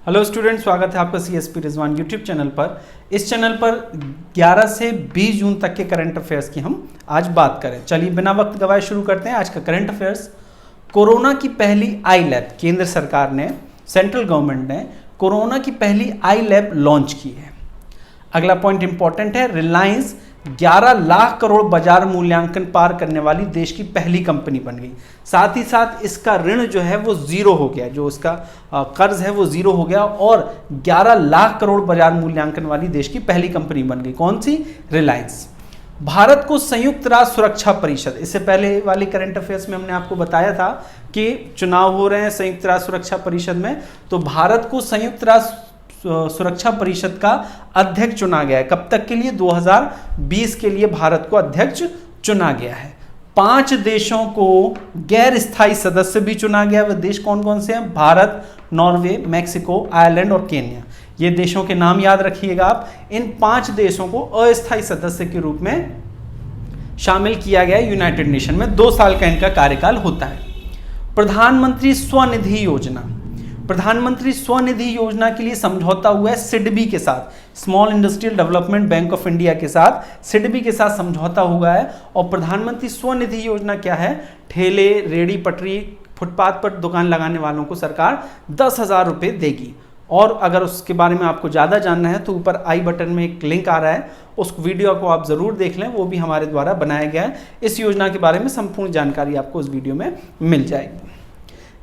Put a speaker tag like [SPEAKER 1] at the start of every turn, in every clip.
[SPEAKER 1] Hello student, स्वागत है आपका CSP रिजवान यूट्यूब चैनल पर। इस चैनल पर 11 से 20 जून तक के करंट अफेयर्स की हम आज बात करें। चलिए बिना वक्त गवाए शुरू करते हैं आज का करंट अफेयर्स। कोरोना की पहली आई लैब केंद्र सरकार ने, सेंट्रल गवर्नमेंट ने कोरोना की पहली आई लैब लॉन्च की है। अगला पॉइंट इंपॉर्टेंट है, रिलायंस 11 लाख करोड़ बाजार मूल्यांकन पार करने वाली देश की पहली कंपनी बन गई। साथ ही साथ इसका ऋण जो है वो जीरो हो गया, जो उसका कर्ज है वो जीरो हो गया और 11 लाख करोड़ बाजार मूल्यांकन वाली देश की पहली कंपनी बन गई। कौन सी? रिलायंस। भारत को संयुक्त राष्ट्र सुरक्षा परिषद, इससे पहले वाले करंट अफेयर्स में हमने आपको बताया था कि चुनाव हो रहे हैं संयुक्त राष्ट्र सुरक्षा परिषद में, तो भारत को संयुक्त राष्ट्र सुरक्षा परिषद का अध्यक्ष चुना गया है। कब तक के लिए? 2020 के लिए भारत को अध्यक्ष चुना गया है। 5 देशों को गैर स्थायी सदस्य भी चुना गया। वे देश कौन कौन से हैं? भारत, नॉर्वे, मैक्सिको, आयरलैंड और केन्या। ये देशों के नाम याद रखिएगा आप। इन 5 देशों को अस्थायी सदस्य के रूप में शामिल किया गया है यूनाइटेड नेशन में। 2 साल का इनका कार्यकाल होता है। प्रधानमंत्री स्वनिधि योजना, प्रधानमंत्री स्वनिधि योजना के लिए समझौता हुआ है सिडबी के साथ, small industrial development bank of India के साथ सिडबी के साथ समझौता हुआ है। और प्रधानमंत्री स्वनिधि योजना क्या है? ठेले, रेड़ी पटरी, फुटपाथ पर दुकान लगाने वालों को सरकार 10,000 रुपये देगी। और अगर उसके बारे में आपको ज़्यादा जानना है तो ऊपर आई बटन में एक लिंक आ रहा है, उस वीडियो को आप ज़रूर देख लें, वो भी हमारे द्वारा बनाया गया है। इस योजना के बारे में संपूर्ण जानकारी आपको उस वीडियो में मिल जाएगी।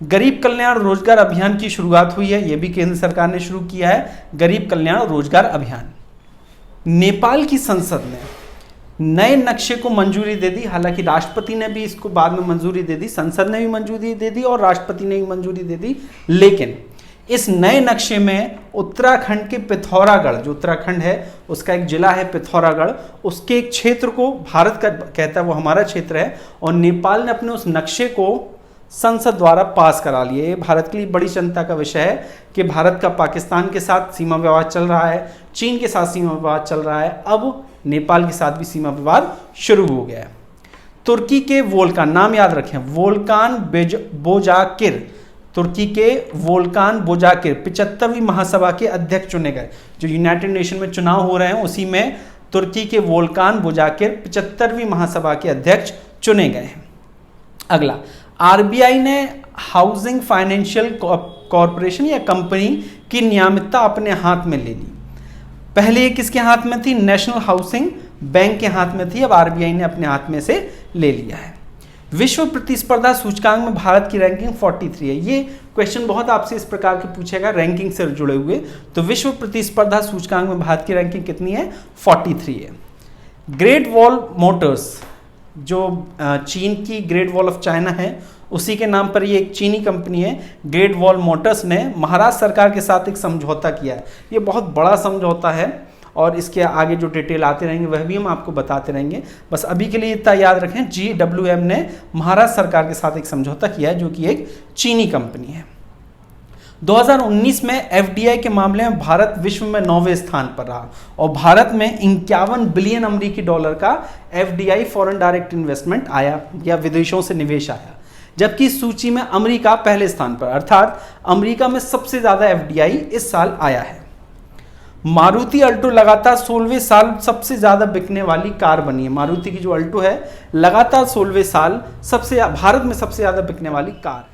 [SPEAKER 1] गरीब कल्याण रोजगार अभियान की शुरुआत हुई है, यह भी केंद्र सरकार ने शुरू किया है, गरीब कल्याण रोजगार अभियान। नेपाल की संसद ने नए नक्शे को मंजूरी दे दी। हालांकि राष्ट्रपति ने भी इसको बाद में मंजूरी दे दी, संसद ने भी मंजूरी दे दी और राष्ट्रपति ने भी मंजूरी दे दी। लेकिन इस नए नक्शे में उत्तराखंड के पिथौरागढ़, जो उत्तराखंड है उसका एक जिला है पिथौरागढ़, उसके एक क्षेत्र को भारत का कहता है वो हमारा क्षेत्र है, और नेपाल ने अपने उस नक्शे को संसद द्वारा पास करा लिए। ये भारत के लिए बड़ी चिंता का विषय है कि भारत का पाकिस्तान के साथ सीमा विवाद चल रहा है, चीन के साथ सीमा विवाद चल रहा है, अब नेपाल के साथ भी सीमा विवाद शुरू हो गया है। तुर्की के वोल्कान, नाम याद रखें, वोल्कान बोजाकिर, तुर्की के वोल्कान बोजाकिर 75वीं महासभा के अध्यक्ष चुने गए। जो यूनाइटेड नेशन में चुनाव हो रहे हैं उसी में तुर्की के वोल्कान बोजाकिर 75वीं महासभा के अध्यक्ष चुने गए हैं। अगला, आरबीआई ने हाउसिंग फाइनेंशियल कॉरपोरेशन या कंपनी की नियमितता अपने हाथ में ले ली। पहले ये किसके हाथ में थी? नेशनल हाउसिंग बैंक के हाथ में थी, अब आरबीआई ने अपने हाथ में से ले लिया है। विश्व प्रतिस्पर्धा सूचकांक में भारत की रैंकिंग 43 है। ये क्वेश्चन बहुत आपसे इस प्रकार के पूछेगा रैंकिंग से जुड़े हुए। तो विश्व प्रतिस्पर्धा सूचकांक में भारत की रैंकिंग कितनी है? 43 है। ग्रेट वॉल मोटर्स, जो चीन की ग्रेट वॉल ऑफ चाइना है उसी के नाम पर ये एक चीनी कंपनी है, ग्रेट वॉल मोटर्स ने महाराष्ट्र सरकार के साथ एक समझौता किया है। ये बहुत बड़ा समझौता है और इसके आगे जो डिटेल आते रहेंगे वह भी हम आपको बताते रहेंगे। बस अभी के लिए इतना याद रखें, GWM ने महाराष्ट्र सरकार के साथ एक समझौता किया है जो कि एक चीनी कंपनी है। 2019 में FDI के मामले में भारत विश्व में 9वें स्थान पर रहा और भारत में 51 बिलियन अमेरिकी डॉलर का FDI फॉरेन डायरेक्ट इन्वेस्टमेंट आया या विदेशों से निवेश आया, जबकि इस सूची में अमेरिका पहले स्थान पर, अर्थात अमेरिका में सबसे ज्यादा FDI इस साल आया है। मारुति अल्टो लगातार 16वें साल सबसे ज्यादा बिकने वाली कार बनी है। मारुति की जो अल्टो है लगातार 16वें साल भारत में सबसे ज्यादा बिकने वाली कार।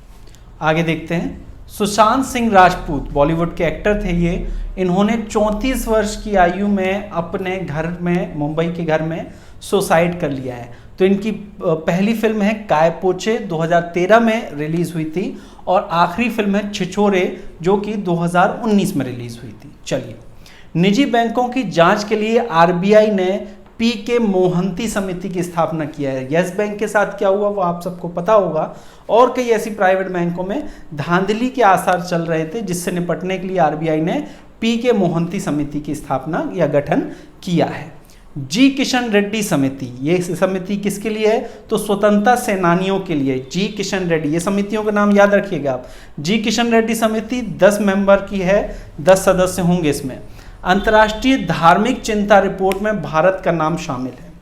[SPEAKER 1] आगे देखते हैं, सुशांत सिंह राजपूत बॉलीवुड के एक्टर थे ये। इन्होंने 34 वर्ष की आयु में अपने घर में, मुंबई के घर में सुसाइड कर लिया है। तो इनकी पहली फिल्म है काय पोचे, 2013 में रिलीज हुई थी, और आखिरी फिल्म है छिछोरे जो कि 2019 में रिलीज हुई थी। चलिए, निजी बैंकों की जांच के लिए आरबीआई ने पीके मोहंती समिति की स्थापना किया है। यस बैंक के साथ क्या हुआ वो आप सबको पता होगा, और कई ऐसी प्राइवेट बैंकों में धांधली के आसार चल रहे थे, जिससे निपटने के लिए आरबीआई ने पीके मोहंती समिति की स्थापना या गठन किया है। जी किशन रेड्डी समिति, ये समिति किसके लिए है? तो स्वतंत्रता सेनानियों के लिए। जी किशन रेड्डी, ये समितियों का नाम याद रखिएगा आप। जी किशन रेड्डी समिति 10 मेंबर की है, 10 सदस्य होंगे इसमें। अंतर्राष्ट्रीय धार्मिक चिंता रिपोर्ट में भारत का नाम शामिल है।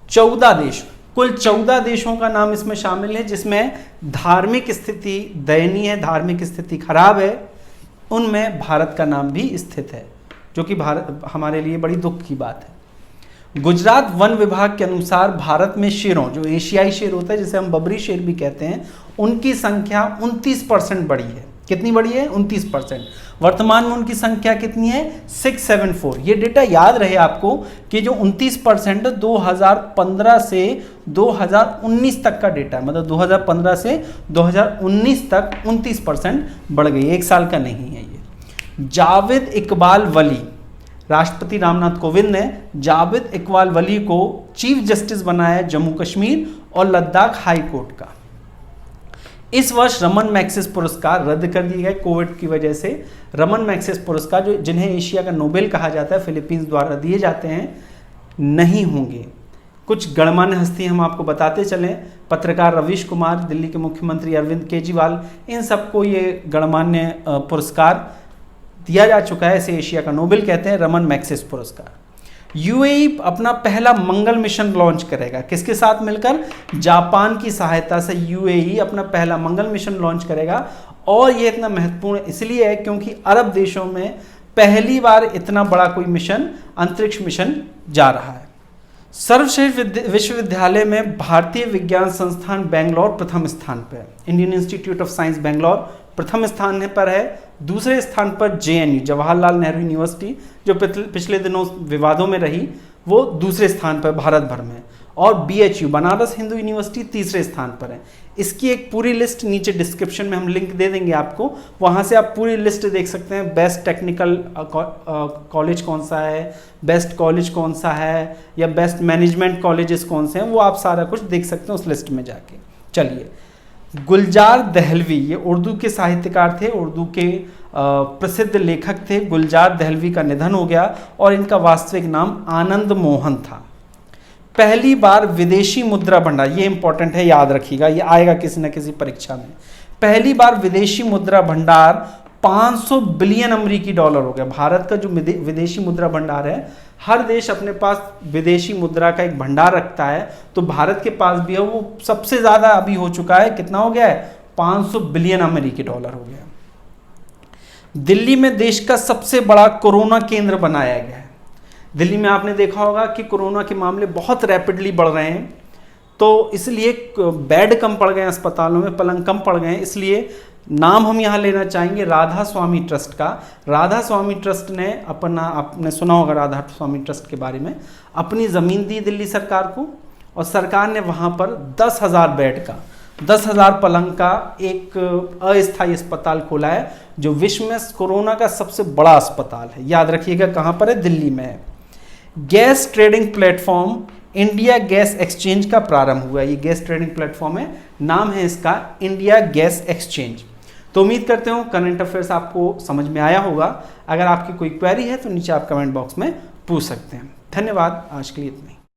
[SPEAKER 1] 14 देश, कुल 14 देशों का नाम इसमें शामिल है जिसमें धार्मिक स्थिति दयनीय है, धार्मिक स्थिति खराब है। उनमें भारत का नाम भी स्थित है, जो कि भारत हमारे लिए बड़ी दुख की बात है। गुजरात वन विभाग के अनुसार भारत में शेरों, जो एशियाई शेर होता है जिसे हम बबरी शेर भी कहते हैं, उनकी संख्या 29% बढ़ी है। कितनी बढ़ी है? 29%। वर्तमान में उनकी संख्या कितनी है? 674। ये डेटा याद रहे आपको कि जो 29% 2015 से 2019 तक का डेटा है, मतलब 2015 से 2019 तक 29% बढ़ गई, एक साल का नहीं है ये। जावेद इकबाल वली, राष्ट्रपति रामनाथ कोविंद ने जावेद इकबाल वली को चीफ जस्टिस बनाया जम्मू कश्मीर और लद्दाख हाई कोर्ट का। इस वर्ष रमन मैग्सेस पुरस्कार रद्द कर दिए गए कोविड की वजह से। रमन मैग्सेस पुरस्कार, जो जिन्हें एशिया का नोबेल कहा जाता है, फिलीपींस द्वारा दिए जाते हैं, नहीं होंगे। कुछ गणमान्य हस्ती हम आपको बताते चलें। पत्रकार रवीश कुमार, दिल्ली के मुख्यमंत्री अरविंद केजरीवाल, इन सबको ये गणमान्य पुरस्कार दिया जा चुका है। इसे एशिया का नोबेल कहते हैं, रमन मैग्सेस पुरस्कार। यूएई अपना पहला मंगल मिशन लॉन्च करेगा। किसके साथ मिलकर? जापान की सहायता से यूएई अपना पहला मंगल मिशन लॉन्च करेगा। और यह इतना महत्वपूर्ण इसलिए है क्योंकि अरब देशों में पहली बार इतना बड़ा कोई मिशन, अंतरिक्ष मिशन जा रहा है। सर्वश्रेष्ठ विश्वविद्यालय में भारतीय विज्ञान संस्थान बेंगलोर प्रथम स्थान पर है। Indian institute of science Bangalore प्रथम स्थान पर है। दूसरे स्थान पर जेएनयू, जवाहरलाल नेहरू यूनिवर्सिटी, जो पिछले दिनों विवादों में रही, वो दूसरे स्थान पर भारत भर में। और बीएचयू, बनारस हिंदू यूनिवर्सिटी, तीसरे स्थान पर है। इसकी एक पूरी लिस्ट नीचे डिस्क्रिप्शन में हम लिंक दे देंगे आपको, वहाँ से आप पूरी लिस्ट देख सकते हैं। बेस्ट टेक्निकल कॉलेज कौन सा है, बेस्ट कॉलेज कौन सा है, या बेस्ट मैनेजमेंट कॉलेजेस कौन से हैं, वो आप सारा कुछ देख सकते हैं उस लिस्ट में जाके। चलिए, गुलजार दहलवी, ये उर्दू के साहित्यकार थे, उर्दू के प्रसिद्ध लेखक थे। गुलजार दहलवी का निधन हो गया और इनका वास्तविक नाम आनंद मोहन था। पहली बार विदेशी मुद्रा भंडार, ये इंपॉर्टेंट है, याद रखिएगा, ये आएगा किसी न किसी परीक्षा में। पहली बार विदेशी मुद्रा भंडार 500 बिलियन अमेरिकी डॉलर हो गया। भारत का जो विदेशी मुद्रा भंडार है, हर देश अपने पास विदेशी मुद्रा का एक भंडार रखता है, तो भारत के पास भी है, वो सबसे ज़्यादा अभी हो चुका है। कितना हो गया है? 500 बिलियन अमेरिकी डॉलर हो गया। दिल्ली में देश का सबसे बड़ा कोरोना केंद्र बनाया गया है। दिल्ली में आपने देखा होगा कि कोरोना के मामले बहुत रैपिडली बढ़ रहे हैं, तो इसलिए बेड कम पड़ गए हैं अस्पतालों में, पलंग कम पड़ गए हैं। इसलिए नाम हम यहाँ लेना चाहेंगे राधा स्वामी ट्रस्ट का। राधा स्वामी ट्रस्ट ने अपना, आपने सुना होगा राधा स्वामी ट्रस्ट के बारे में, अपनी ज़मीन दी दिल्ली सरकार को, और सरकार ने वहाँ पर 10,000 बेड का, 10,000 पलंग का एक अस्थायी अस्पताल खोला है, जो विश्व में कोरोना का सबसे बड़ा अस्पताल है। याद रखिएगा कहाँ पर है? दिल्ली में है। Gas trading platform India gas exchange का प्रारंभ हुआ है। ये गैस ट्रेडिंग प्लेटफॉर्म है, नाम है इसका इंडिया गैस एक्सचेंज। तो उम्मीद करते हो करंट अफेयर्स आपको समझ में आया होगा। अगर आपकी कोई क्वेरी है तो नीचे आप कमेंट बॉक्स में पूछ सकते हैं। धन्यवाद, आज के लिए इतना ही।